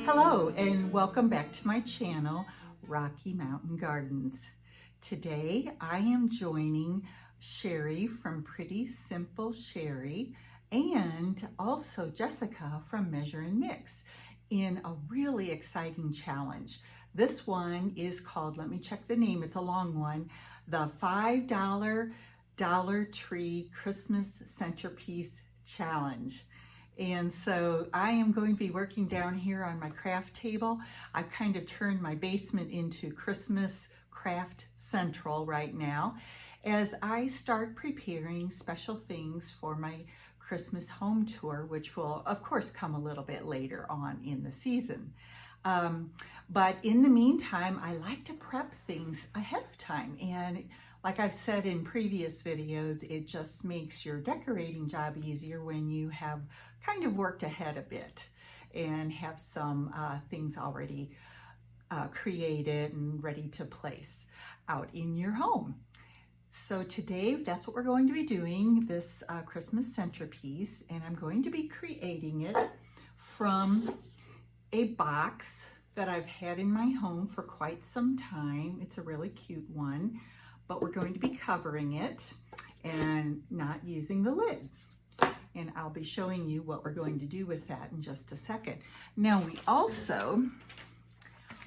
Hello and welcome back to my channel, Rocky Mountain Gardens. Today I am joining Sherry from Pretty Simple Sherry and also Jessica from Measure and Mix in a really exciting challenge. This one is called, let me check the name, it's a long one, the $5 Dollar Tree Christmas Centerpiece Challenge. And so I am going to be working down here on my craft table. I've kind of turned my basement into Christmas Craft Central right now as I start preparing special things for my Christmas home tour, which will of course come a little bit later on in the season. But in the meantime, I like to prep things ahead of time. And like I've said in previous videos, it just makes your decorating job easier when you have kind of worked ahead a bit and have some things already created and ready to place out in your home. So today, that's what we're going to be doing, this Christmas centerpiece, and I'm going to be creating it from a box that I've had in my home for quite some time. It's a really cute one, but we're going to be covering it and not using the lid. And I'll be showing you what we're going to do with that in just a second. Now we also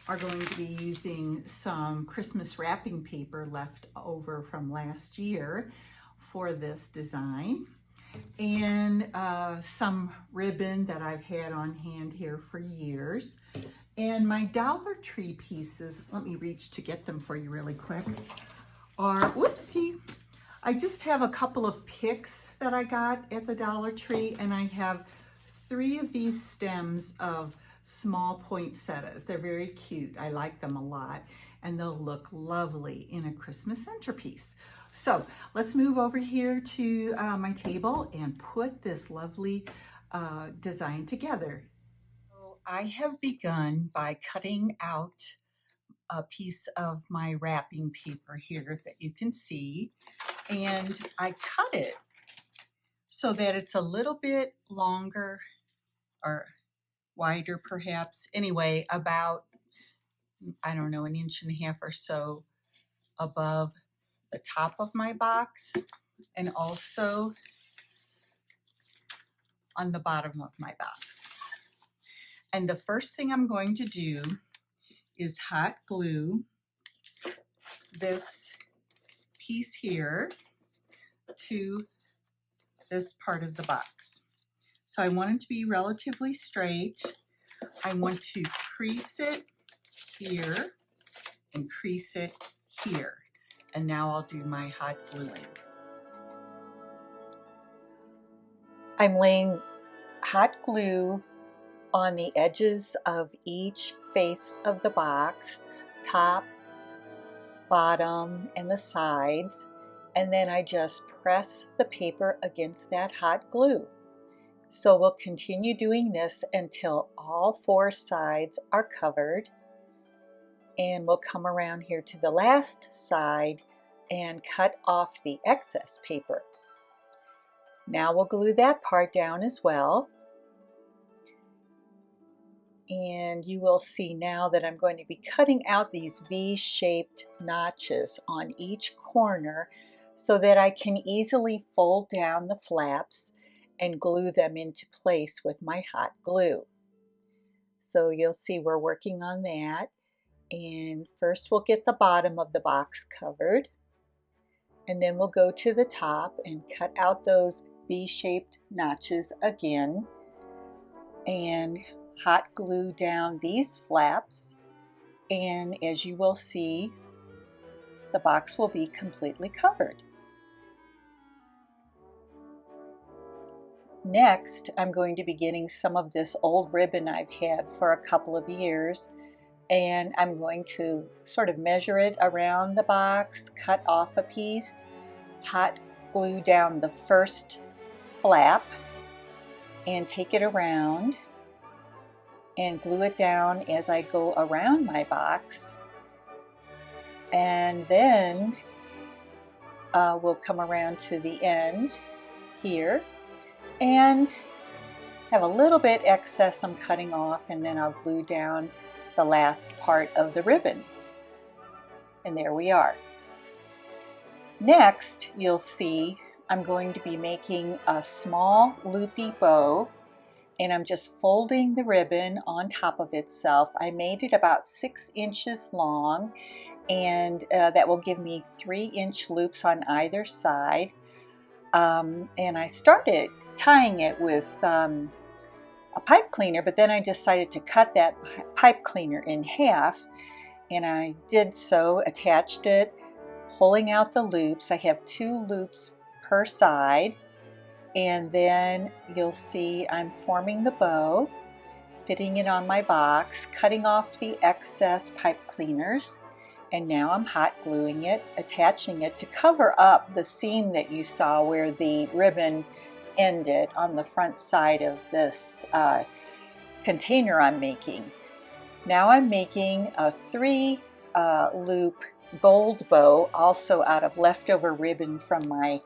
are going to be using some Christmas wrapping paper left over from last year for this design, and some ribbon that I've had on hand here for years. And my Dollar Tree pieces, let me reach to get them for you really quick, are, whoopsie, I just have a couple of picks that I got at the Dollar Tree, and I have 3 of these stems of small poinsettias. They're very cute. I like them a lot, and they'll look lovely in a Christmas centerpiece. So let's move over here to my table and put this lovely design together. So I have begun by cutting out a piece of my wrapping paper here that you can see, and I cut it so that it's a little bit longer or wider perhaps. Anyway, about, I don't know, 1.5 inches or so above the top of my box, and also on the bottom of my box. And the first thing I'm going to do is hot glue this piece here to this part of the box. So I want it to be relatively straight. I want to crease it here and crease it here. And now I'll do my hot gluing. I'm laying hot glue on the edges of each face of the box, top, bottom, and the sides, and then I just press the paper against that hot glue. So we'll continue doing this until all 4 sides are covered, and we'll come around here to the last side and cut off the excess paper. Now we'll glue that part down as well. And you will see now that I'm going to be cutting out these V-shaped notches on each corner so that I can easily fold down the flaps and glue them into place with my hot glue. So you'll see we're working on that. And first we'll get the bottom of the box covered, and then we'll go to the top and cut out those V-shaped notches again and hot glue down these flaps, and as you will see, the box will be completely covered. Next, I'm going to be getting some of this old ribbon I've had for a couple of years, and I'm going to sort of measure it around the box, cut off a piece, hot glue down the first flap, and take it around and glue it down as I go around my box And then we'll come around to the end here and have a little bit excess I'm cutting off, and then I'll glue down the last part of the ribbon. And there we are. Next, you'll see I'm going to be making a small loopy bow, and I'm just folding the ribbon on top of itself. I made it about 6 inches long, and that will give me 3-inch loops on either side. And I started tying it with a pipe cleaner, but then I decided to cut that pipe cleaner in half, and I did so, attached it, pulling out the loops. I have 2 loops per side, and then you'll see I'm forming the bow, fitting it on my box, cutting off the excess pipe cleaners, and now I'm hot gluing it, attaching it to cover up the seam that you saw where the ribbon ended on the front side of this container I'm making. Now I'm making a 3 loop gold bow, also out of leftover ribbon from my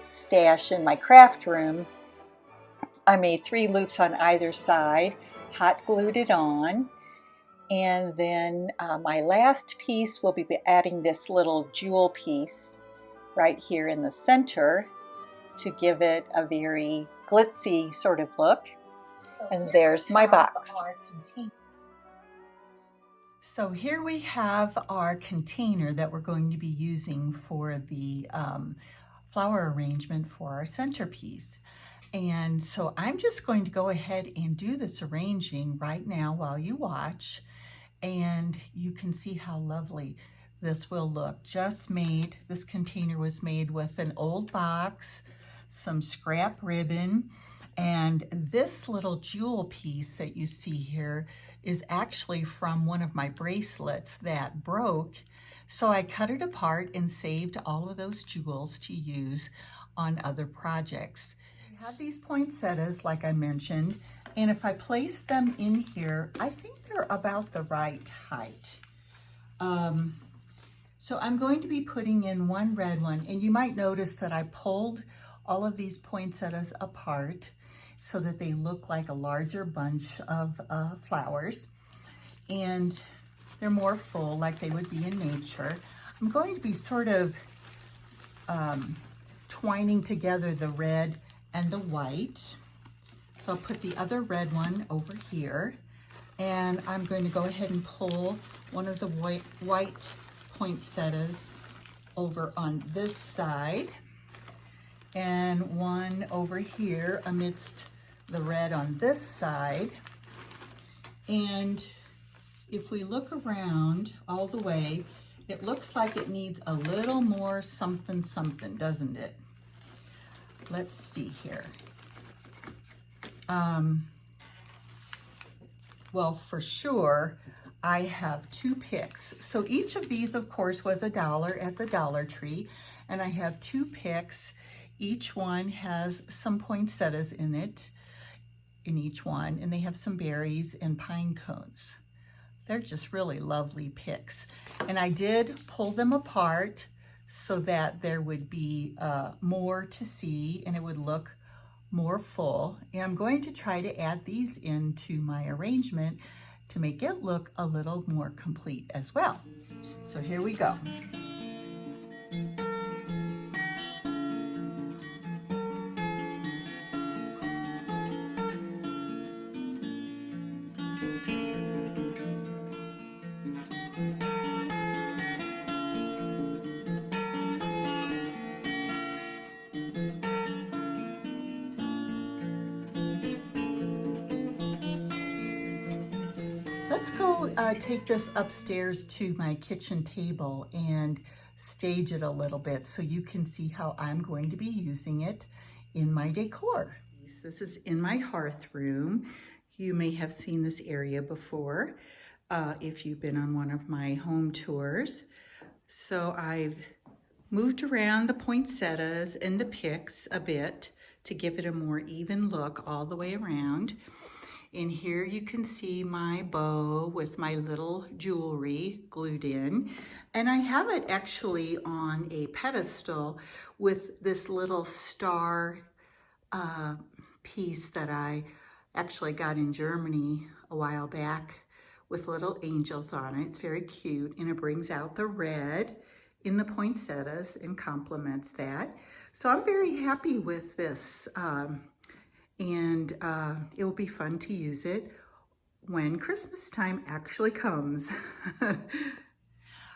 stash in my craft room. I made 3 loops on either side, hot glued it on, and then my last piece will be adding this little jewel piece right here in the center to give it a very glitzy sort of look. And there's my box. So here we have our container that we're going to be using for the flower arrangement for our centerpiece. And so I'm just going to go ahead and do this arranging right now while you watch, and you can see how lovely this will look. This container was made with an old box, some scrap ribbon, and this little jewel piece that you see here is actually from one of my bracelets that broke. So I cut it apart and saved all of those jewels to use on other projects. I have these poinsettias, like I mentioned, and if I place them in here, I think they're about the right height. So I'm going to be putting in one red one, and you might notice that I pulled all of these poinsettias apart so that they look like a larger bunch of flowers, and they're more full like they would be in nature. I'm going to be sort of twining together the red and the white. So I'll put the other red one over here, and I'm going to go ahead and pull one of the white poinsettias over on this side, and one over here amidst the red on this side. And if we look around all the way, it looks like it needs a little more something, doesn't it? Let's see here. Well, for sure, I have 2 picks. So each of these, of course, was $1 at the Dollar Tree, and I have 2 picks. Each one has some poinsettias in it, in each one, and they have some berries and pine cones. They're just really lovely picks. And I did pull them apart so that there would be more to see and it would look more full. And I'm going to try to add these into my arrangement to make it look a little more complete as well. So here we go. Let's go take this upstairs to my kitchen table and stage it a little bit so you can see how I'm going to be using it in my decor. This is in my hearth room. You may have seen this area before if you've been on one of my home tours. So I've moved around the poinsettias and the picks a bit to give it a more even look all the way around. And here you can see my bow with my little jewelry glued in. And I have it actually on a pedestal with this little star piece that I actually got in Germany a while back with little angels on it. It's very cute, and it brings out the red in the poinsettias and complements that. So I'm very happy with this, and it will be fun to use it when Christmas time actually comes.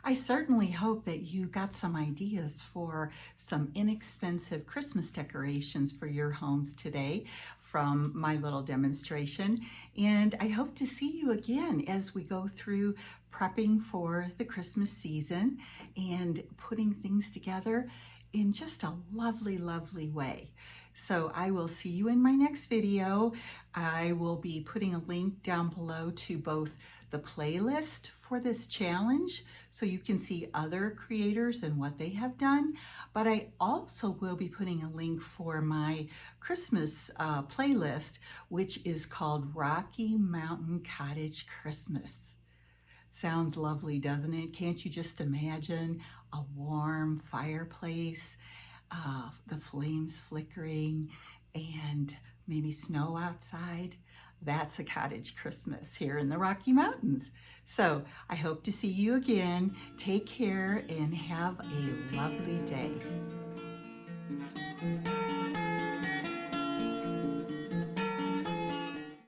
I certainly hope that you got some ideas for some inexpensive Christmas decorations for your homes today from my little demonstration. And I hope to see you again as we go through prepping for the Christmas season and putting things together in just a lovely, lovely way. So I will see you in my next video. I will be putting a link down below to both the playlist for this challenge so you can see other creators and what they have done, but I also will be putting a link for my Christmas playlist, which is called Rocky Mountain Cottage Christmas. Sounds lovely, doesn't it? Can't you just imagine a warm fireplace, the flames flickering, and maybe snow outside? That's a cottage Christmas here in the Rocky Mountains. So I hope to see you again. Take care and have a lovely day.